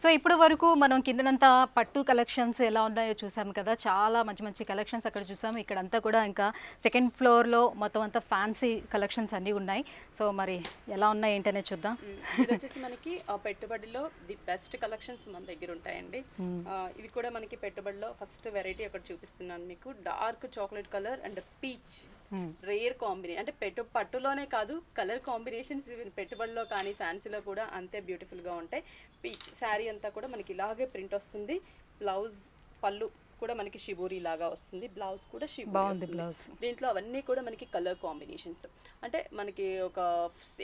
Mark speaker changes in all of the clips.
Speaker 1: So ఇప్పుడు వరకు మనం కిందనంతా పట్టు కలెక్షన్స్ ఎలా ఉన్నాయో చూసాము కదా, చాలా మంచి మంచి కలెక్షన్స్ అక్కడ చూసాము. ఇక్కడంతా కూడా ఇంకా సెకండ్ ఫ్లోర్లో మొత్తం అంతా ఫ్యాన్సీ కలెక్షన్స్ అన్నీ ఉన్నాయి. సో మరి ఎలా ఉన్నాయి ఏంటనే చూద్దాం.
Speaker 2: ఇది వచ్చేసి మనకి పెట్టుబడిలో ది బెస్ట్ కలెక్షన్స్ మన దగ్గర ఉంటాయండి. ఇవి కూడా మనకి పెట్టుబడిలో ఫస్ట్ వెరైటీ ఒకటి చూపిస్తున్నాను మీకు. Dark chocolate colour and peach rare combination. అంటే పట్టులోనే కాదు, కలర్ కాంబినేషన్స్ పెట్టుబడిలో కానీ ఫ్యాన్సీలో కూడా అంతే బ్యూటిఫుల్గా ఉంటాయి. పీచ్ శారీ అంతా కూడా మనకి ఇలాగే ప్రింట్ వస్తుంది. బ్లౌజ్ పళ్ళు కూడా మనకి షిబోరి లాగా వస్తుంది. బ్లౌజ్ కూడా షిబోరి. దీంట్లో అవన్నీ కూడా మనకి కలర్ కాంబినేషన్స్. అంటే మనకి ఒక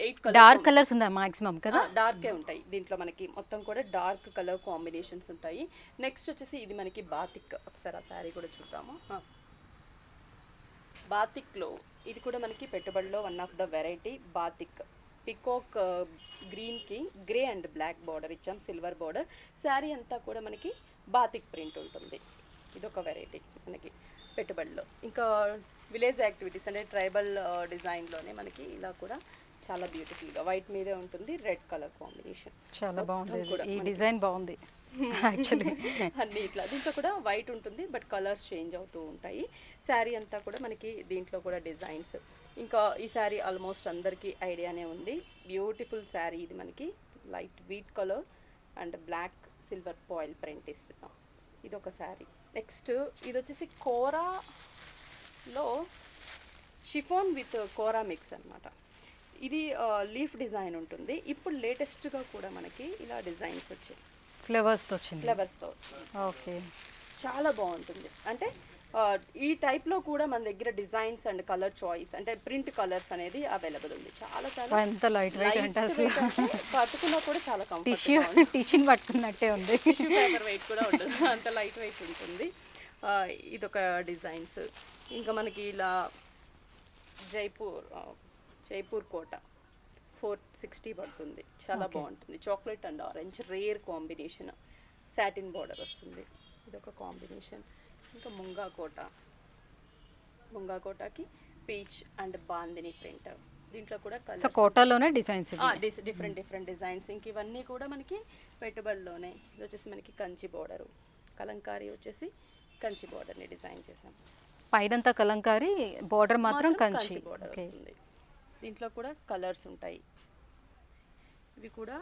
Speaker 2: 8
Speaker 1: డార్క్ కలర్స్ ఉన్నాయి మాక్సిమం కదా,
Speaker 2: డార్కే ఉంటాయి దీంట్లో. మనకి మొత్తం కూడా డార్క్ కలర్ కాంబినేషన్స్ ఉంటాయి. నెక్స్ట్ వచ్చేసి ఇది మనకి బాతిక్. ఒకసారి ఆ శారీ కూడా చూద్దాము. బాతిక్లో ఇది కూడా మనకి పెట్టుబడిలో one of the variety. Batik peacock గ్రీన్కి గ్రే అండ్ బ్లాక్ బార్డర్ ఇచ్చాం, సిల్వర్ బార్డర్. శారీ అంతా కూడా మనకి బాతిక్ ప్రింట్ ఉంటుంది. ఇదొక వెరైటీ మనకి పెట్టుబడిలో. ఇంకా విలేజ్ యాక్టివిటీస్ అంటే ట్రైబల్ డిజైన్లోనే మనకి ఇలా కూడా చాలా బ్యూటిఫుల్గా వైట్ మీదే ఉంటుంది. రెడ్ కలర్ కాంబినేషన్
Speaker 1: చాలా బాగుంది. ఈ డిజైన్ బాగుంది యాక్చువల్లీ.
Speaker 2: అన్నీ ఇట్లా దీంట్లో కూడా వైట్ ఉంటుంది, బట్ కలర్స్ చేంజ్ అవుతూ ఉంటాయి. శారీ అంతా కూడా మనకి దీంట్లో కూడా డిజైన్స్. ఇంకా ఈ శారీ ఆల్మోస్ట్ అందరికీ ఐడియానే ఉంది. బ్యూటిఫుల్ శారీ ఇది. మనకి light wheat colour and black silver foil print ఇస్తున్నాం. ఇది ఒక శారీ. నెక్స్ట్ ఇది వచ్చేసి కోరాలో షిఫాన్ విత్ కోరా మిక్స్ అనమాట. ఇది లీఫ్ డిజైన్ ఉంటుంది. ఇప్పుడు లేటెస్ట్గా కూడా మనకి ఇలా డిజైన్స్ వచ్చాయి,
Speaker 1: ఫ్లవర్స్తో వచ్చింది.
Speaker 2: ఫ్లవర్స్తో.
Speaker 1: ఓకే,
Speaker 2: చాలా బాగుంటుంది. అంటే ఈ టైప్లో కూడా మన దగ్గర డిజైన్స్ అండ్ కలర్ చాయిస్ అంటే ప్రింట్ కలర్స్ అనేది అవైలబుల్ ఉంది. చాలా చాలా
Speaker 1: ఎంత లైట్ వెయిట్ అంటే అసలు
Speaker 2: పట్టుకున్నా కూడా చాలా
Speaker 1: టిష్యూ పట్టుకున్నట్టే ఉంది.
Speaker 2: టిష్యూ పేపర్ వెయిట్ కూడా ఉంటుంది, అంత లైట్ వెయిట్ ఉంటుంది. ఇదొక డిజైన్స్. ఇంకా మనకి ఇలా జైపూర్ కోట 460 పడుతుంది. చాలా బాగుంటుంది. Chocolate and orange rare combination. Satin border వస్తుంది. ఇదొక కాంబినేషన్. ఇంకా ముంగా కోటాకి పీచ్ అండ్ బాందిని ప్రింట్. దీంట్లో కూడా కలర్
Speaker 1: కోటాలోనే డిజైన్స్,
Speaker 2: డిఫరెంట్ డిజైన్స్. ఇంక ఇవన్నీ కూడా మనకి పెట్టుబడిలోనే. ఇది వచ్చేసి మనకి కంచి బార్డరు, కలంకారీ వచ్చేసి కంచి బార్డర్ని డిజైన్ చేసాం.
Speaker 1: పైనంతా కలంకారీ, బార్డర్ మాత్రం కంచి
Speaker 2: బార్డర్ వస్తుంది. దీంట్లో కూడా కలర్స్ ఉంటాయి. ఇవి కూడా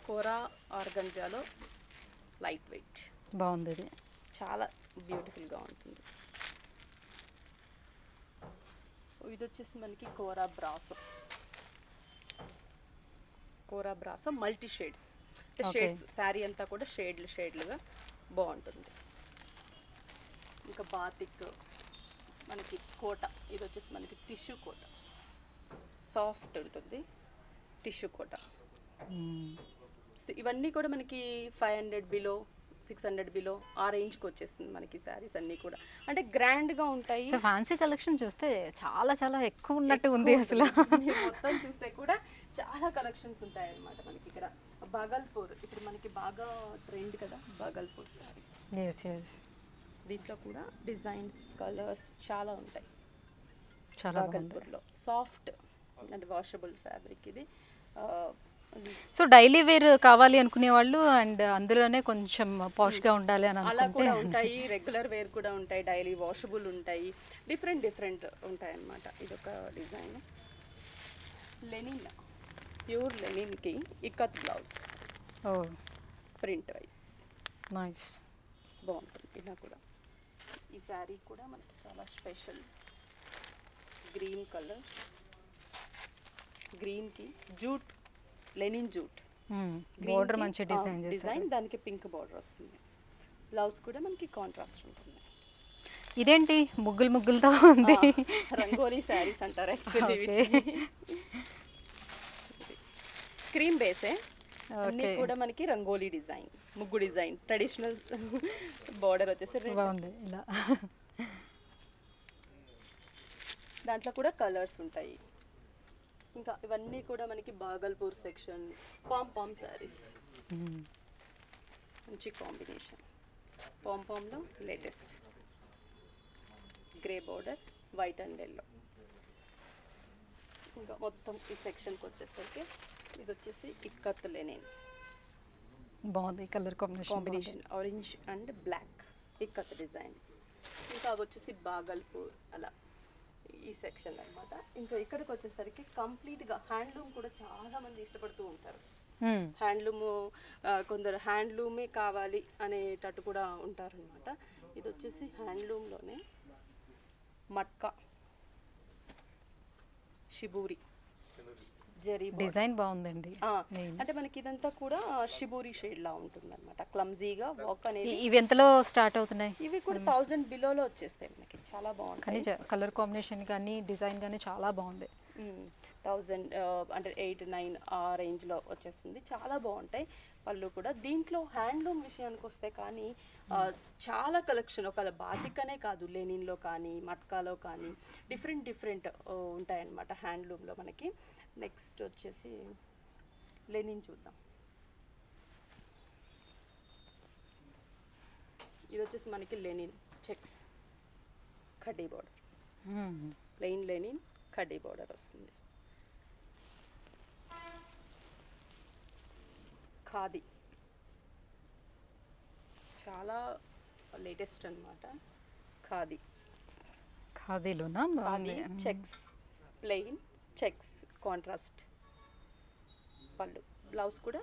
Speaker 2: కోరా ఆర్గంజాలో లైట్ వెయిట్.
Speaker 1: బాగుంది, ఇది
Speaker 2: చాలా బ్యూటిఫుల్గా ఉంటుంది. ఇది వచ్చేసి మనకి Kora Brasso multi shades. Shades sari అంతా కూడా షేడ్లుగా బాగుంటుంది. ఇంకా బాతిక్ మనకి కోట. ఇది వచ్చేసి మనకి టిష్యూ కోట, సాఫ్ట్ ఉంటుంది టిష్యూ కోట. ఇవన్నీ కూడా మనకి 500 బిలో 600 బిలో ఆ రేంజ్కి వచ్చేస్తుంది మనకి శారీస్ అన్నీ కూడా. అంటే గ్రాండ్గా ఉంటాయి.
Speaker 1: ఫ్యాన్సీ కలెక్షన్ చూస్తే చాలా చాలా ఎక్కువ ఉన్నట్టు ఉంది అసలు.
Speaker 2: మొత్తం చూస్తే కూడా చాలా కలెక్షన్స్ ఉంటాయి అన్నమాట మనకి ఇక్కడ. బాగల్పూర్ ఇప్పుడు మనకి బాగా ట్రెండ్ కదా, బాగల్పూర్ శారీస్. దీంట్లో కూడా డిజైన్స్ కలర్స్ చాలా ఉంటాయి.
Speaker 1: చాలా
Speaker 2: బాగల్పూర్లో సాఫ్ట్ అండ్ వాషబుల్ ఫ్యాబ్రిక్ ఇది.
Speaker 1: సో డైలీ వేర్ కావాలి అనుకునే వాళ్ళు అండ్ అందులోనే కొంచెం పాష్గా ఉండాలి అని
Speaker 2: అలా కూడా ఉంటాయి. రెగ్యులర్ వేర్ కూడా ఉంటాయి, డైలీ వాషబుల్ ఉంటాయి, డిఫరెంట్ ఉంటాయి అన్నమాట. ఇదొక డిజైన్. లెనిన్, ప్యూర్ లెనిన్కి ikat blouse print wise
Speaker 1: nice
Speaker 2: బాగుంటుంది. ఇలా కూడా ఈ శారీ కూడా మనకి చాలా స్పెషల్. గ్రీన్ కలర్, గ్రీన్కి జూట్, లెనిన్ జూట్
Speaker 1: బార్డర్ మంచి డిజైన్.
Speaker 2: దానికి పింక్ బార్డర్ వస్తుంది. బ్లౌజ్ కూడా మనకి కాంట్రాస్ట్ ఉంటుంది.
Speaker 1: ఇదేంటి ముగ్గులతో ఉంది?
Speaker 2: రంగోలీ శారీస్ అంటారు యాక్చువల్లీ. క్రీమ్ బేసే అన్నీ కూడా మనకి రంగోలీ డిజైన్, ముగ్గు డిజైన్. ట్రెడిషనల్ బార్డర్ వచ్చేసి
Speaker 1: బాగుంది ఇలా.
Speaker 2: దాంట్లో కూడా కలర్స్ ఉంటాయి. ఇంకా ఇవన్నీ కూడా మనకి బాగల్పూర్ సెక్షన్. పామ్ శారీస్ మంచి కాంబినేషన్. పాంలో latest grey border, white and yellow. ఇంకా మొత్తం ఈ సెక్షన్కి వచ్చేసరికి ఇది వచ్చేసి ఇక్కత్ లెనిన్.
Speaker 1: బాగుంది colour combination.
Speaker 2: Combination orange and black ikat design. ఇంకా అవి వచ్చేసి బాగల్పూర్ అలా ఈ సెక్షన్ అన్నమాట. ఇంకా ఇక్కడికి వచ్చేసరికి కంప్లీట్గా హ్యాండ్లూమ్ కూడా చాలా మంది ఇష్టపడుతూ ఉంటారు. హ్యాండ్లూమ్ కొందరు హ్యాండ్లూమే కావాలి అనేటట్టు కూడా ఉంటారనమాట. ఇది వచ్చేసి హ్యాండ్లూమ్లోనే మట్కా షిబూరి జరీ
Speaker 1: డిజైన్ బాగుందండి.
Speaker 2: అంటే మనకి ఇదంతా కూడా షిబూరి షేడ్ లా ఉంటుంది అనమాట. క్లమ్జీగా వర్క్ అనేది.
Speaker 1: ఇవి ఎంతలో స్టార్ట్ అవుతున్నాయి?
Speaker 2: ఇవి కూడా 1000 బిలోలో వచ్చేస్తాయి మనకి. చాలా బాగుంటాయి.
Speaker 1: కానీ కలర్ కాంబినేషన్ కానీ డిజైన్ కానీ చాలా బాగుంది.
Speaker 2: 1000 అంటే 8-9 ఆ రేంజ్లో వచ్చేస్తుంది. చాలా బాగుంటాయి పళ్ళు కూడా. దీంట్లో హ్యాండ్లూమ్ విషయానికి వస్తే కానీ చాలా కలెక్షన్ ఒక బాతికనే కాదు, లెనిన్లో కానీ మట్కాలో కానీ డిఫరెంట్ ఉంటాయన్నమాట హ్యాండ్లూమ్లో మనకి. నెక్స్ట్ వచ్చేసి లెనిన్ చూద్దాం. ఇది వచ్చేసి మనకి లెనిన్ చెక్స్ కడ్డీ బార్డర్, ప్లెయిన్ లెనిన్ కడ్డీ బార్డర్ వస్తుంది. ఖాదీ చాలా లేటెస్ట్ అన్నమాట.
Speaker 1: ఖాదీలోనా?
Speaker 2: Khadi checks, plain checks, contrast పళ్ళు, బ్లౌజ్ కూడా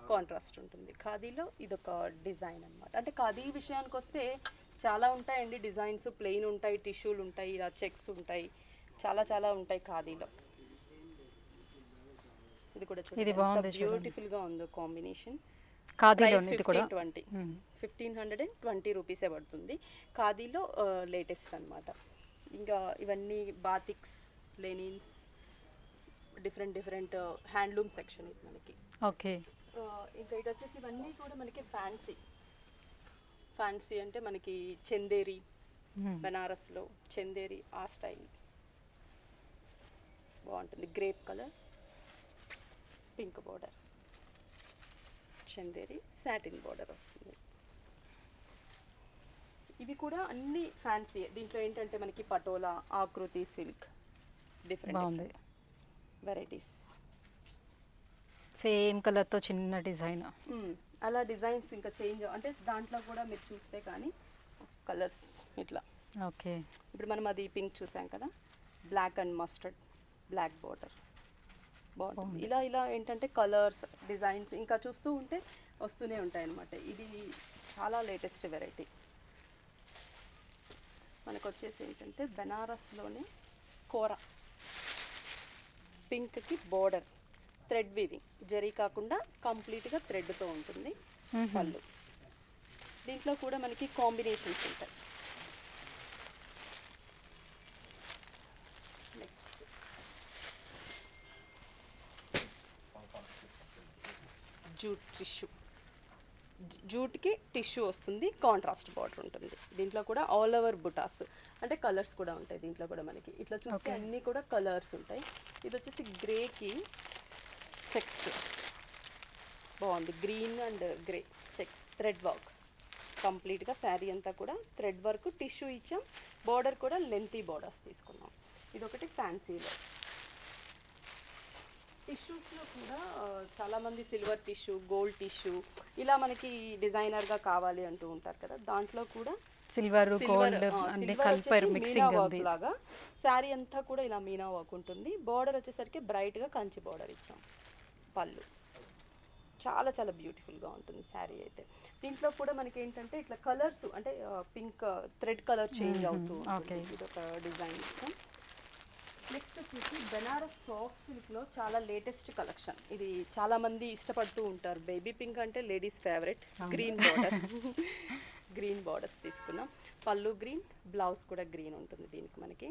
Speaker 2: కాంట్రాస్ట్ ఉంటుంది. ఖాదీలో ఇదొక డిజైన్ అన్నమాట. అంటే ఖాదీ విషయానికి వస్తే చాలా ఉంటాయండి డిజైన్స్. ప్లెయిన్ ఉంటాయి, టిష్యూలు ఉంటాయి, ఇలా చెక్స్ ఉంటాయి, చాలా ఉంటాయి ఖాదీలో. ఇది కూడా బ్యూటిఫుల్ గా ఉంది కాంబినేషన్.
Speaker 1: ఖాదీలో ఇది కూడా
Speaker 2: 1520 రూపీసే పడుతుంది. ఖాదీలో లేటెస్ట్ అన్నమాట. ఇంకా ఇవన్నీ బాతిక్స్, లెనిన్స్, డిఫరెంట్ హ్యాండ్లూమ్ సెక్షన్ ఇది మనకి.
Speaker 1: ఓకే.
Speaker 2: ఇంకా ఇది వచ్చేసి ఇవన్నీ కూడా మనకి ఫ్యాన్సీ అంటే మనకి చందేరి, బనారస్లో చందేరి ఆ స్టైల్ బాగుంటుంది. Grape colour, pink border, Chanderi satin border వస్తుంది. ఇవి కూడా అన్ని ఫ్యాన్సీ. దీంట్లో ఏంటంటే మనకి పటోలా, ఆకృతి సిల్క్, డిఫరెంట్ వెరైటీస్.
Speaker 1: సేమ్ కలర్తో చిన్న డిజైన్.
Speaker 2: అలా డిజైన్స్ ఇంకా చేంజ్ అంటే దాంట్లో కూడా మీరు చూస్తే కానీ కలర్స్ ఇట్లా.
Speaker 1: ఓకే.
Speaker 2: ఇప్పుడు మనం అది పింక్ చూసాం కదా, black and mustard, black border బాగుంటుంది. ఇలా ఏంటంటే కలర్స్, డిజైన్స్ ఇంకా చూస్తూ ఉంటే వస్తూనే ఉంటాయి అన్నమాట. ఇది చాలా లేటెస్ట్ వెరైటీ. మనకు వచ్చేసి ఏంటంటే బెనారస్లోనే కోర, పింక్కి బోర్డర్, థ్రెడ్ వీవింగ్, జరీ కాకుండా కంప్లీట్గా థ్రెడ్తో ఉంటుంది పళ్ళు. దీంట్లో కూడా మనకి కాంబినేషన్స్ ఉంటాయి. జూట్ టిష్యూ, జూట్కి టిష్యూ వస్తుంది, కాంట్రాస్ట్ బార్డర్ ఉంటుంది. దీంట్లో కూడా ఆల్ ఓవర్ బుటాస్ అంటే కలర్స్ కూడా ఉంటాయి. దీంట్లో కూడా మనకి ఇట్లా చూస్తే అన్నీ కూడా కలర్స్ ఉంటాయి. ఇది వచ్చేసి గ్రేకి చెక్స్ బాగుంది. Green and grey checks, thread work కంప్లీట్గా శారీ అంతా కూడా థ్రెడ్ వర్క్, టిష్యూ ఇచ్చాం, బార్డర్ కూడా లెంతీ బార్డర్స్ తీసుకున్నాం. ఇది ఒకటి ఫ్యాన్సీలో. టిష్యూస్లో కూడా చాలామంది సిల్వర్ టిష్యూ, గోల్డ్ టిష్యూ ఇలా మనకి డిజైనర్గా కావాలి అంటూ ఉంటారు కదా. దాంట్లో కూడా
Speaker 1: సిల్వర్ గోల్డ్ అన్ని కలిపారు, మిక్సింగ్ ఉంది
Speaker 2: లాగా. శారీ అంతా కూడా ఇలా మీనా వర్క్ ఉంటుంది. బార్డర్ వచ్చేసరికి బ్రైట్గా కంచి బార్డర్ ఇచ్చాం. పళ్ళు చాలా బ్యూటిఫుల్గా ఉంటుంది శారీ అయితే. దీంట్లో కూడా మనకి ఏంటంటే ఇట్లా కలర్స్ అంటే పింక్ థ్రెడ్ కలర్ చేంజ్ అవుతూ ఉంటుంది. ఇది ఒక డిజైన్ ఇస్తాం. నెక్స్ట్ వచ్చేసి బెనారస్ సాఫ్ట్ సిల్క్లో చాలా లేటెస్ట్ కలెక్షన్. ఇది చాలా మంది ఇష్టపడుతూ ఉంటారు. బేబీ పింక్ అంటే లేడీస్ ఫేవరెట్. గ్రీన్ బార్డర్స్ తీసుకున్నాం. పళ్ళు గ్రీన్, బ్లౌజ్ కూడా గ్రీన్ ఉంటుంది దీనికి మనకి.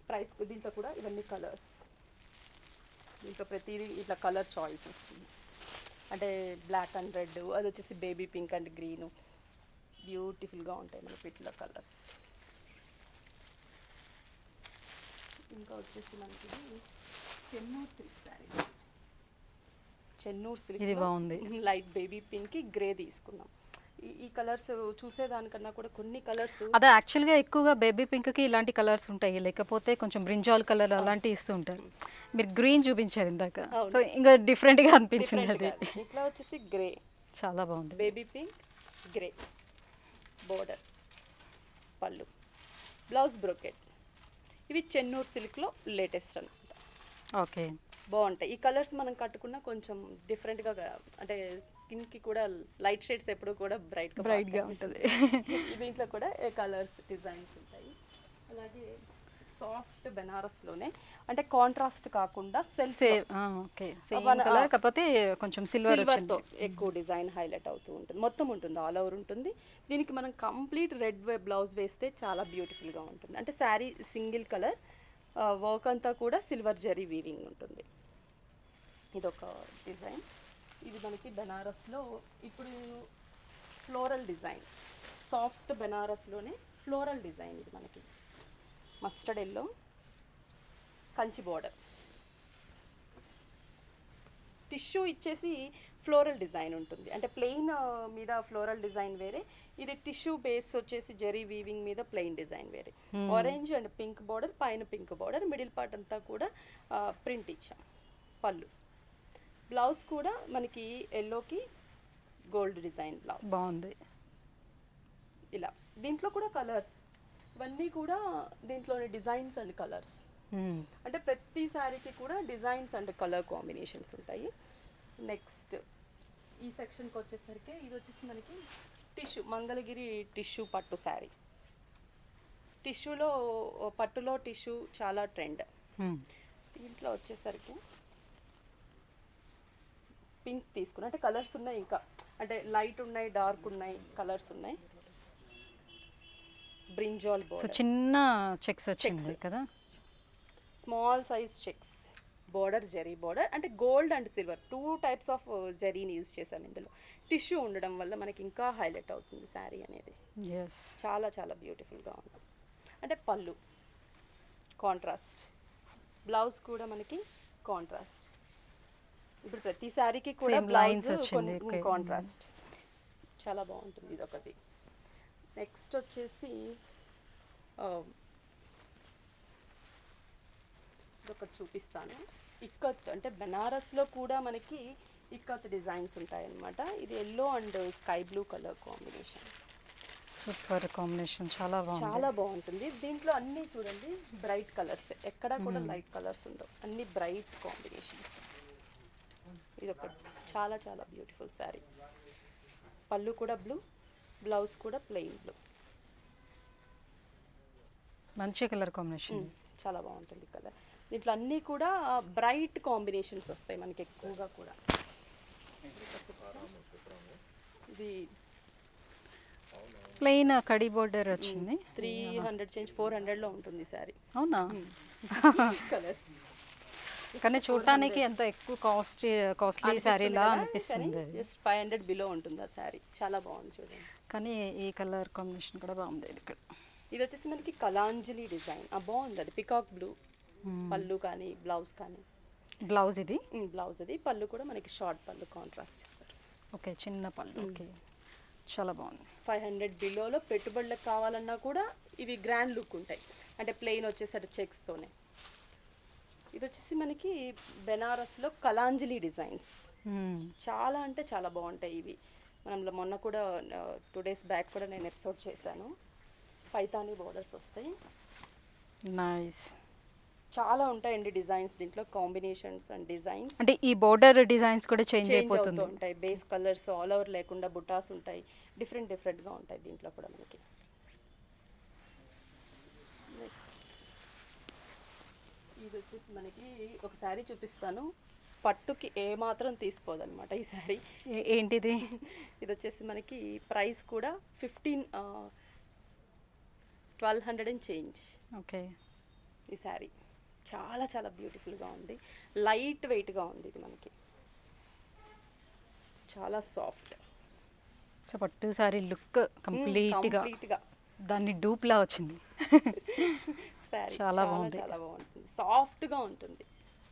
Speaker 2: ప్రైస్ దీంట్లో కూడా ఇవన్నీ కలర్స్, దీంట్లో ప్రతిదీ ఇట్లా కలర్ చాయిస్ వస్తుంది. అంటే బ్లాక్ అండ్ రెడ్, అది వచ్చేసి బేబీ పింక్ అండ్ గ్రీను, బ్యూటిఫుల్గా ఉంటాయి మనకి ఇట్లా కలర్స్. ఇంకా వచ్చేసి మనకి చెన్నూరు సిల్క్ శారీ. చెన్నూరు సిల్క్
Speaker 1: ఇది బాగుంది.
Speaker 2: లైట్ బేబీ పింక్, గ్రే తీసుకున్నాం. ఈ కలర్స్ చూసేదానికన్నా కూడా కొన్ని కలర్స్
Speaker 1: అదే యాక్చువల్గా ఎక్కువగా బేబీ పింక్కి ఇలాంటి కలర్స్ ఉంటాయి, లేకపోతే కొంచెం బ్రింజాల్ కలర్ అలాంటివి ఇస్తూ ఉంటారు. మీరు గ్రీన్ చూపించారు ఇందాక, సో ఇంకా డిఫరెంట్గా అనిపించింది అది.
Speaker 2: ఇట్లా వచ్చేసి గ్రే
Speaker 1: చాలా బాగుంది.
Speaker 2: బేబీ పింక్, గ్రే బోర్డర్, పళ్ళు, బ్లౌజ్ బ్రోకెట్. ఇవి చెన్నూరు సిల్క్లో లేటెస్ట్ అనమాట.
Speaker 1: ఓకే.
Speaker 2: బాగుంటాయి ఈ కలర్స్. మనం కట్టుకున్న కొంచెం డిఫరెంట్గా, అంటే స్కిన్కి కూడా లైట్ షేడ్స్ ఎప్పుడు కూడా
Speaker 1: బ్రైట్గా ఉంటుంది.
Speaker 2: దీంట్లో కూడా కలర్స్ డిజైన్స్ ఉంటాయి. అలాగే సాఫ్ట్ బెనారస్లోనే, అంటే కాంట్రాస్ట్ కాకుండా
Speaker 1: సేమ్ ఓకే, సేమ్ కలర్ కాకపోతే కొంచెం సిల్వర్
Speaker 2: సిల్వర్తో ఎక్కువ డిజైన్ హైలైట్ అవుతూ ఉంటుంది. మొత్తం ఉంటుంది, ఆల్ ఓవర్ ఉంటుంది. దీనికి మనం కంప్లీట్ రెడ్ బ్లౌజ్ వేస్తే చాలా బ్యూటిఫుల్గా ఉంటుంది. అంటే శారీ సింగిల్ కలర్, వర్క్ అంతా కూడా సిల్వర్ జరీ వీవింగ్ ఉంటుంది. ఇదొక డిజైన్. ఇది మనకి బెనారస్లో ఇప్పుడు ఫ్లోరల్ డిజైన్, సాఫ్ట్ బెనారస్లోనే ఫ్లోరల్ డిజైన్. ఇది మనకి mustard yellow, Kanchi border, tissue ఇచ్చేసి ఫ్లోరల్ డిజైన్ ఉంటుంది. అంటే ప్లెయిన్ మీద ఫ్లోరల్ డిజైన్ వేరే, ఇది టిష్యూ బేస్ వచ్చేసి జెరీ వీవింగ్ మీద ప్లెయిన్ డిజైన్ వేరే. ఆరెంజ్ అండ్ పింక్ బోర్డర్, పైన పింక్ బోర్డర్, మిడిల్ పార్ట్ అంతా కూడా ప్రింట్ ఇచ్చాం. పళ్ళు, బ్లౌజ్ కూడా మనకి ఎల్లోకి గోల్డ్ డిజైన్ బ్లౌజ్
Speaker 1: బాగుంది.
Speaker 2: ఇలా దీంట్లో కూడా కలర్స్, ఇవన్నీ కూడా దీంట్లోని డిజైన్స్ అండ్ కలర్స్. అంటే ప్రతి శారీకి కూడా డిజైన్స్ అండ్ కలర్ కాంబినేషన్స్ ఉంటాయి. నెక్స్ట్ ఈ సెక్షన్కి వచ్చేసరికి ఇది వచ్చేసి మనకి టిష్యూ, మంగళగిరి టిష్యూ పట్టు శారీ. టిష్యూలో, పట్టులో టిష్యూ చాలా ట్రెండ్. దీంట్లో వచ్చేసరికి పింక్ తీసుకున్నా, అంటే కలర్స్ ఉన్నాయి ఇంకా, అంటే లైట్ ఉన్నాయి, డార్క్ ఉన్నాయి, కలర్స్ ఉన్నాయి. బ్రింజాల్
Speaker 1: సో
Speaker 2: బోర్డర్,
Speaker 1: చిన్న చెక్స్ వచ్చింది కదా,
Speaker 2: small size checks, border zari border. అంటే gold and silver 2 types of జరీని యూజ్ చేశాను ఇందులో. టిష్యూ ఉండడం వల్ల మనకి ఇంకా హైలైట్ అవుతుంది శారీ అనేది.
Speaker 1: ఎస్,
Speaker 2: చాలా చాలా బ్యూటిఫుల్గా ఉంది. అంటే పళ్ళు కాంట్రాస్ట్, బ్లౌజ్ కూడా మనకి కాంట్రాస్ట్. ఇప్పుడు ప్రతి శారీకి కూడా
Speaker 1: lines వచ్చింది.
Speaker 2: కాంట్రాస్ట్ చాలా బాగుంటుంది. ఇదొకటి. నెక్స్ట్ వచ్చేసి ఇదొకటి చూపిస్తాను. ఇక్కత్, అంటే బెనారస్లో కూడా మనకి ఇక్కత్ డిజైన్స్ ఉంటాయన్నమాట. ఇది yellow and sky blue colour combination.
Speaker 1: Super combination, చాలా బాగుంది.
Speaker 2: చాలా బాగుంటుంది. దీంట్లో అన్నీ చూడండి బ్రైట్ కలర్స్, ఎక్కడా కూడా లైట్ కలర్స్ ఉండవు, అన్ని బ్రైట్ కాంబినేషన్స్. ఇదొకటి చాలా చాలా బ్యూటిఫుల్ శారీ. పళ్ళు కూడా బ్లూ, బ్లౌజ్ కూడా ప్లెయిన్ బ్లూ.
Speaker 1: మంచి కలర్ కాంబినేషన్.
Speaker 2: చాలా బాగుంటుంది కలర్. దీంట్లో అన్నీ కూడా బ్రైట్ కాంబినేషన్స్ వస్తాయి మనకి ఎక్కువగా కూడా. ఇది
Speaker 1: ప్లెయిన్ కడి బోర్డర్ వచ్చింది.
Speaker 2: 300 చేంజ్ 400లో ఉంటుంది శారీ.
Speaker 1: అవునా?
Speaker 2: కలర్స్
Speaker 1: కానీ చూడటానికి ఎంత ఎక్కువ కాస్ట్లీ శారీలా అనిపిస్తుంది.
Speaker 2: జస్ట్ 500 బిలో ఉంటుంది ఆ శారీ. చాలా బాగుంది చూడండి.
Speaker 1: కానీ ఈ కలర్ కాంబినేషన్ కూడా బాగుంది. ఇక్కడ
Speaker 2: ఇది వచ్చేసి మనకి కలాంజలి డిజైన్. బాగుంది. అది పికాక్ బ్లూ పళ్ళు కానీ బ్లౌజ్ కానీ.
Speaker 1: బ్లౌజ్ ఇది,
Speaker 2: బ్లౌజ్ అది. పళ్ళు కూడా మనకి షార్ట్ పళ్ళు కాంట్రాస్ట్ ఇస్తారు.
Speaker 1: ఓకే, చిన్న పళ్ళు. ఓకే, చాలా బాగుంది.
Speaker 2: 500 బిలోలో పెట్టుబడులకు కావాలన్నా కూడా ఇవి గ్రాండ్ లుక్ ఉంటాయి. అంటే ప్లెయిన్ వచ్చేసరి చెక్స్తోనే. ఇది వచ్చేసి మనకి బెనారస్లో కలాంజలి డిజైన్స్. చాలా అంటే చాలా బాగుంటాయి ఇవి. మనం మొన్న కూడా 2 days బ్యాక్ కూడా నేను ఎపిసోడ్ చేశాను. పైతానీ బోర్డర్స్ వస్తాయి.
Speaker 1: నైస్.
Speaker 2: చాలా ఉంటాయండి డిజైన్స్ దీంట్లో, కాంబినేషన్స్ అండ్ డిజైన్స్.
Speaker 1: అంటే ఈ బోర్డర్ డిజైన్స్ కూడా చేంజ్
Speaker 2: అవుతూ
Speaker 1: అయిపోతుంది.
Speaker 2: ఉంటాయి. బేస్ కలర్స్ ఆల్ ఓవర్ లేకుండా బుటాస్ ఉంటాయి. డిఫరెంట్గా ఉంటాయి దీంట్లో కూడా మనకి. నెక్స్ట్ ఇది వచ్చేసి మనకి ఒక శారీ చూపిస్తాను. పట్టుకి ఏమాత్రం తీసిపోదన్నమాట ఈ శారీ.
Speaker 1: ఏంటిది?
Speaker 2: ఇది వచ్చేసి మనకి ప్రైస్ కూడా 1200 అండ్ చేంజ్.
Speaker 1: ఓకే.
Speaker 2: ఈ శారీ చాలా చాలా బ్యూటిఫుల్గా ఉంది. లైట్ వెయిట్గా ఉంది ఇది మనకి. చాలా సాఫ్ట్.
Speaker 1: సో పట్టు సారీ లుక్ కంప్లీట్గా దాన్ని డూప్లా వచ్చింది.
Speaker 2: శారీ
Speaker 1: చాలా బాగుంది.
Speaker 2: చాలా బాగుంటుంది. సాఫ్ట్గా ఉంటుంది.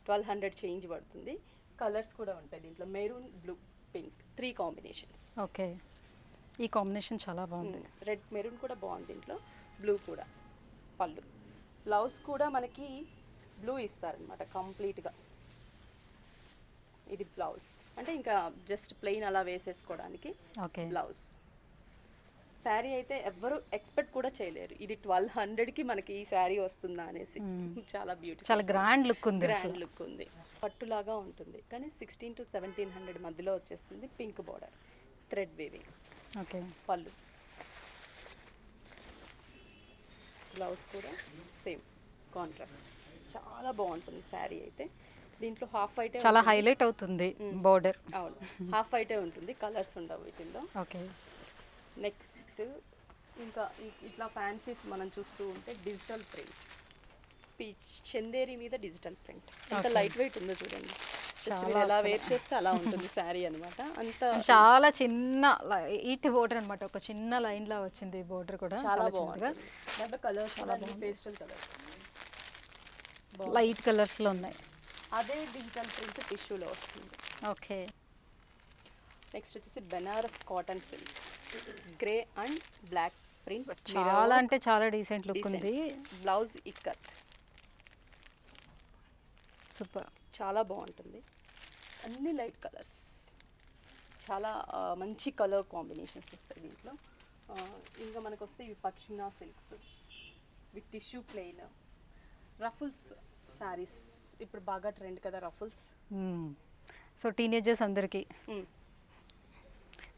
Speaker 2: 1200 చేంజ్ పడుతుంది. కలర్స్ కూడా ఉంటాయి దీంట్లో. Maroon, blue, pink 3 combinations.
Speaker 1: Okay, ఈ కాంబినేషన్ చాలా బాగుంది.
Speaker 2: రెడ్ మెరూన్ కూడా బాగుంది దీంట్లో. బ్లూ కూడా. పళ్ళు, బ్లౌజ్ కూడా మనకి బ్లూ ఇస్తారనమాట కంప్లీట్గా. ఇది బ్లౌజ్. అంటే ఇంకా జస్ట్ ప్లెయిన్ అలా వేసేసుకోవడానికి
Speaker 1: ఓకే.
Speaker 2: బ్లౌజ్. శారీ అయితే ఎవ్వరు ఎక్స్పెక్ట్ కూడా చేయలేరు ఇది 1200కి మనకి ఈ శారీ వస్తుందా అనేసి. చాలా బ్యూటిఫుల్,
Speaker 1: చాలా గ్రాండ్ లుక్ ఉంది అసలు.
Speaker 2: గ్రాండ్ లుక్ ఉంది. పట్టులాగా ఉంటుంది కానీ 1600 to 1700 మధ్యలో వచ్చేస్తుంది. Pink border, thread weaving.
Speaker 1: Okay.
Speaker 2: పళ్ళు, బ్లౌజ్ కూడా సేమ్ కాంట్రాస్ట్. చాలా బాగుంటుంది శారీ అయితే. దీంట్లో హాఫ్ వైట్,
Speaker 1: చాలా హైలైట్ అవుతుంది బోర్డర్.
Speaker 2: అవును, హాఫ్ వైటే ఉంటుంది, కలర్స్ ఉండవు వీటిల్లో.
Speaker 1: ఓకే.
Speaker 2: నెక్స్ట్ ఇంకా ఇట్లా ఫ్యాన్సీస్ మనం చూస్తూ ఉంటే డిజిటల్ ప్రింట్, పీచ్ చందేరి మీద డిజిటల్ ప్రింట్. ఎంత లైట్ వెయిట్ ఉందో చూడండి. జస్ట్ మీరు ఎలా వేర్ చేస్తే అలా ఉంటుంది శారీ అనమాట. అంత
Speaker 1: చాలా చిన్న లైట్ బోర్డర్ అనమాట, ఒక చిన్న లైన్ లా వచ్చింది బోర్డర్ కూడా.
Speaker 2: చాలా
Speaker 1: చిన్నగా
Speaker 2: బాగుంటుంది. కలర్స్ చాలా బాగుంది, పేస్టల్ కలర్స్,
Speaker 1: లైట్ కలర్స్ లో ఉన్నాయి.
Speaker 2: అదే డిజిటల్ ప్రింట్ టిష్యూలో వస్తుంది.
Speaker 1: ఓకే.
Speaker 2: నెక్స్ట్ వచ్చేసి Banaras cotton silk, grey and black print.
Speaker 1: చాలా అంటే చాలా డీసెంట్ లుక్ ఉంది.
Speaker 2: Blouse ikat,
Speaker 1: super.
Speaker 2: చాలా బాగుంటుంది. అన్ని లైట్ కలర్స్, చాలా మంచి కలర్ కాంబినేషన్స్ వస్తాయి దీంట్లో. ఇంకా మనకు వస్తే ఇవి pashmina silks with tissue plain. Ruffles saris ఇప్పుడు బాగా ట్రెండ్ కదా రఫుల్స్.
Speaker 1: సో టీనేజర్స్ అందరికి.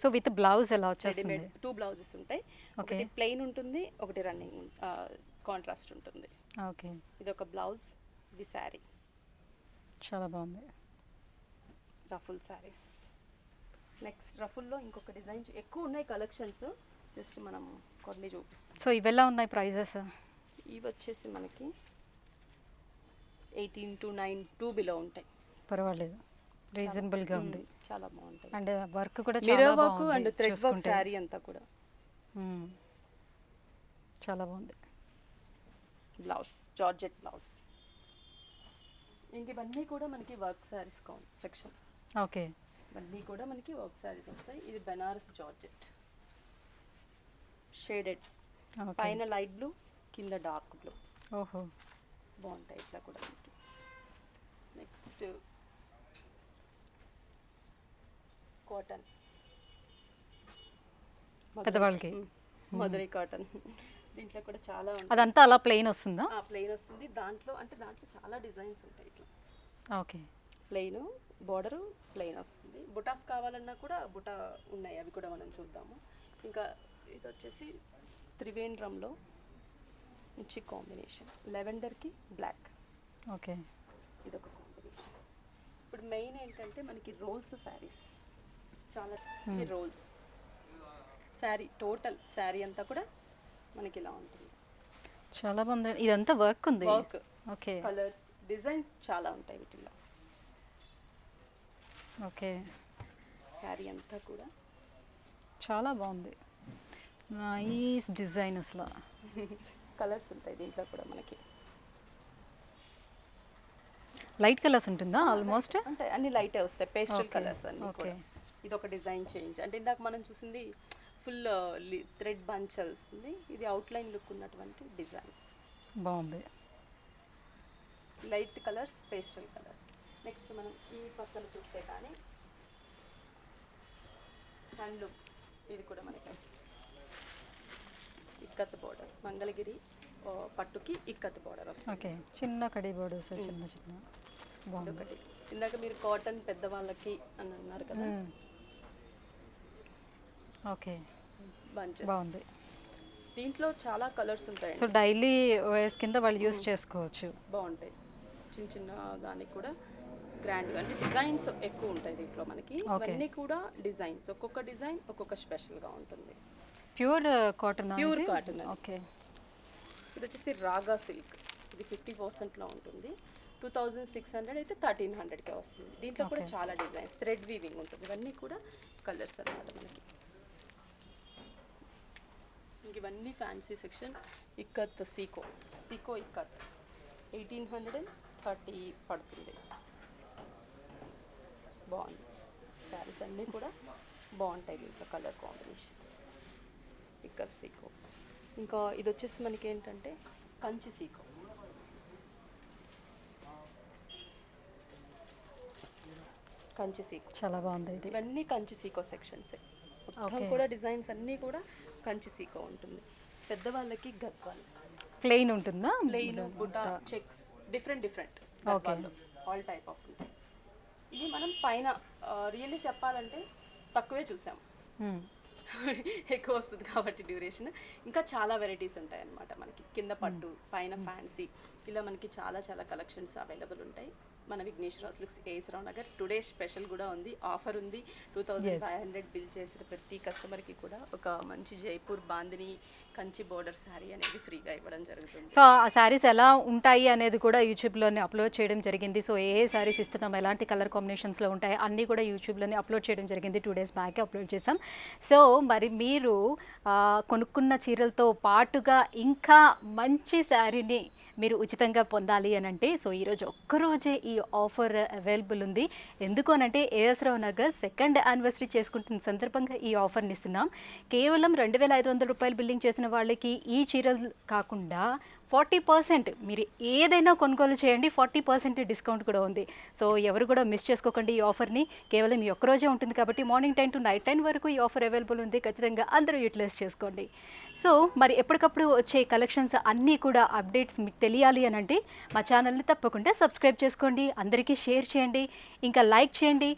Speaker 1: సో విత్ బ్లౌజ్ ఎలా వచ్చేస్తుంది?
Speaker 2: రెడీమేడ్ 2 బ్లౌజెస్ ఉంటాయి.
Speaker 1: ఓకే.
Speaker 2: ఒకటి ప్లెయిన్ ఉంటుంది, ఒకటి రన్నింగ్ కాంట్రాస్ట్ ఉంటుంది.
Speaker 1: ఓకే.
Speaker 2: ఇది ఒక బ్లౌజ్, ఇది శారీ.
Speaker 1: చాలా బాగుంది.
Speaker 2: రఫుల్ శారీస్. నెక్స్ట్ రఫుల్లో ఇంకొక డిజైన్ ఎక్కువ ఉన్నాయి కలెక్షన్స్, జస్ట్ మనం కొన్ని చూపిస్తాం.
Speaker 1: సో ఇవెలా ఉన్నాయి ప్రైజెస్?
Speaker 2: ఇవి వచ్చేసి మనకి 18 to 9 బిలో ఉంటాయి.
Speaker 1: పర్వాలేదు, రీజనబుల్గా ఉంది.
Speaker 2: చాలా బాగుంటాయి.
Speaker 1: అండ్ వర్క్ కూడా
Speaker 2: మిర్రర్
Speaker 1: చాలా
Speaker 2: వర్క్
Speaker 1: బాగుంది
Speaker 2: అండ్ థ్రెడ్ వర్క్
Speaker 1: చూసుకుంటే.
Speaker 2: శారీ అంతా కూడా.
Speaker 1: చాలా బాగుంది.
Speaker 2: Blouse georgette blouse. ఇంక ఇవన్నీ కూడా మనకి వర్క్ శారీస్ సెక్షన్.
Speaker 1: ఓకే.
Speaker 2: ఇవన్నీ కూడా మనకి వర్క్ శారీస్ వస్తాయి. ఇది బెనారస్ జార్జెట్ షేడెడ్, పైన లైట్ బ్లూ, కింద డార్క్ బ్లూ.
Speaker 1: ఓహో,
Speaker 2: బాగుంటాయి ఇట్లా కూడా మనకి. నెక్స్ట్ కాటన్,
Speaker 1: పెద్దవాళ్ళకి
Speaker 2: మధురై కాటన్. దీంట్లో కూడా చాలా
Speaker 1: అదంతా అలా ప్లెయిన్ వస్తుందా?
Speaker 2: ప్లెయిన్ వస్తుంది. దాంట్లో చాలా డిజైన్స్ ఉంటాయి. ఇట్లా
Speaker 1: ఓకే.
Speaker 2: ప్లెయిన్ బార్డరు, ప్లెయిన్ వస్తుంది. బుటాస్ కావాలన్నా కూడా బుటా ఉన్నాయి, అవి కూడా మనం చూద్దాము. ఇంకా ఇది వచ్చేసి త్రివేంద్రంలో మంచి కాంబినేషన్, లెవెండర్కి బ్లాక్.
Speaker 1: ఓకే.
Speaker 2: ఇదొక కాంబినేషన్. ఇప్పుడు మెయిన్ ఏంటంటే మనకి రోల్స్ శారీస్, చాలా రోల్స్ శారీ. టోటల్ శారీ అంతా కూడా మనకి ఇలా ఉంటుంది.
Speaker 1: చాలా బాగుంది. ఇదంతా వర్క్ ఉంది.
Speaker 2: Work,
Speaker 1: okay.
Speaker 2: కలర్స్, డిజైన్స్ చాలా ఉంటాయి వీటిల్లో.
Speaker 1: ఓకే.
Speaker 2: శారీ అంతా కూడా
Speaker 1: చాలా బాగుంది. నైస్ డిజైన్ అసలు.
Speaker 2: కలర్స్ ఉంటాయి దీంట్లో కూడా మనకి.
Speaker 1: లైట్ కలర్స్ ఉంటుందా ఆల్మోస్ట్?
Speaker 2: అంటే అన్ని లైటే వస్తాయి, పేస్టల్
Speaker 1: Okay.
Speaker 2: కలర్స్ అన్ని
Speaker 1: Okay.
Speaker 2: కూడా. ఇది ఒక డిజైన్ చేంజ్. అంటే ఇందాక మనం చూసింది ఫుల్ థ్రెడ్ బంచ్ వస్తుంది, ఇది అవుట్లైన్ లుక్ ఉన్నటువంటి డిజైన్.
Speaker 1: బాగుంది.
Speaker 2: Light colours, pastel colours. Next మనం ఈ పక్కన చూస్తే కానీ హ్యాండ్లూమ్, ఇది కూడా మనకి ఇక్కత్ బోర్డర్, మంగళగిరి పట్టుకి ఇక్కత్ బోర్డర్ వస్తుంది.
Speaker 1: ఓకే. చిన్న కడి బోర్డర్స్, చిన్న చిన్న. బాగుంది.
Speaker 2: ఒకటి ఇందాక మీరు కాటన్ పెద్దవాళ్ళకి అని అన్నారు కదా,
Speaker 1: ఓకే.
Speaker 2: బంచెస్.
Speaker 1: బాగుంది.
Speaker 2: దీంట్లో చాలా కలర్స్ ఉంటాయి.
Speaker 1: సో డైలీ వేర్స్ కింద వాళ్ళు యూస్ చేసుకోవచ్చు.
Speaker 2: బాగుంటాయి. చిన్న చిన్న దానికి కూడా గ్రాండ్గా, అంటే డిజైన్స్ ఎక్కువ ఉంటాయి దీంట్లో మనకి. ఇవన్నీ కూడా డిజైన్స్, ఒక్కొక్క డిజైన్ ఒక్కొక్క స్పెషల్గా ఉంటుంది.
Speaker 1: Pure cotton?
Speaker 2: Pure cotton.
Speaker 1: Okay.
Speaker 2: ఇది వచ్చేసి రాగా సిల్క్, ఇది 50%లో ఉంటుంది. 2600 అయితే 1300కే వస్తుంది. దీంట్లో కూడా చాలా డిజైన్స్, థ్రెడ్ వీవింగ్ ఉంటుంది. ఇవన్నీ కూడా కలర్స్ అన్నమాట మనకి. ఇంక ఇవన్నీ ఫ్యాన్సీ సెక్షన్. ఇక్కత్ సీకో ఇక్కత్ 1830 పడుతుంది. బాగుంది. శారీస్ అన్నీ కూడా బాగుంటాయి దీంట్లో, కలర్ కాంబినేషన్స్. ఇక్కత్ సీకో. ఇంకా ఇది వచ్చేసి మనకి ఏంటంటే కంచి సీకో. కంచి సీకో.
Speaker 1: చాలా బాగుంది ఇది.
Speaker 2: ఇవన్నీ కంచి సీకో సెక్షన్స్. మొత్తం కూడా డిజైన్స్ అన్నీ కూడా కంచి సీకో ఉంటుంది. పెద్దవాళ్ళకి గద్వాల్
Speaker 1: ప్లెయిన్ ఉంటుందా?
Speaker 2: Plain, buta, checks, different all type of ఉంటాయి. ఇది మనం పైన రియల్లీ చెప్పాలంటే తక్కువే చూసాం, ఎక్కువ వస్తుంది కాబట్టి డ్యూరేషన్. ఇంకా చాలా వెరైటీస్ ఉంటాయి అన్నమాట మనకి. కింద పట్టు, పైన ఫ్యాన్సీ, ఇలా మనకి చాలా చాలా కలెక్షన్స్ అవైలబుల్ ఉంటాయి మన విఘ్నేశ్వర సిల్క్స్, ఏఎస్ రావు నగర్. టుడే స్పెషల్ కూడా ఉంది, ఆఫర్ ఉంది. 2500 బిల్ చేసిన ప్రతి కస్టమర్కి కూడా ఒక మంచి జైపూర్ బాందిని కంచి బోర్డర్ శారీ అనేది ఫ్రీగా ఇవ్వడం జరుగుతుంది.
Speaker 1: సో ఆ శారీస్ ఎలా ఉంటాయి అనేది కూడా యూట్యూబ్లోనే అప్లోడ్ చేయడం జరిగింది. సో ఏ శారీస్ ఇస్తున్నాం, ఎలాంటి కలర్ కాంబినేషన్స్లో ఉంటాయి అన్నీ కూడా యూట్యూబ్లోనే అప్లోడ్ చేయడం జరిగింది. 2 days బ్యాక్ అప్లోడ్ చేసాం. సో మరి మీరు కొనుక్కున్న చీరలతో పాటుగా ఇంకా మంచి శారీని మీరు ఉచితంగా పొందాలి అని అంటే సో ఈరోజు ఒక్కరోజే ఈ ఆఫర్ అవైలబుల్ ఉంది. ఎందుకు అనంటే ఏఎస్ రావు నగర్ 2nd యానివర్సరీ చేసుకుంటున్న సందర్భంగా ఈ ఆఫర్ని ఇస్తున్నాం. కేవలం 2500 రూపాయలు బిల్లింగ్ చేసిన వాళ్ళకి ఈ చీరలు కాకుండా 40% మీరు ఏదైనా కొనుగోలు చేయండి, 40% డిస్కౌంట్ కూడా ఉంది. సో ఎవరు కూడా మిస్ చేసుకోకండి ఈ ఆఫర్ని. కేవలం ఈ ఒక్కరోజే ఉంటుంది కాబట్టి మార్నింగ్ 10 to నైట్ 10 వరకు ఈ ఆఫర్ అవైలబుల్ ఉంది. ఖచ్చితంగా అందరూ యూటిలైజ్ చేసుకోండి. సో మరి ఎప్పటికప్పుడు వచ్చే కలెక్షన్స్ అన్నీ కూడా అప్డేట్స్ మీకు తెలియాలి అని అంటే మా ఛానల్ని తప్పకుండా సబ్స్క్రైబ్ చేసుకోండి, అందరికీ షేర్ చేయండి, ఇంకా లైక్ చేయండి.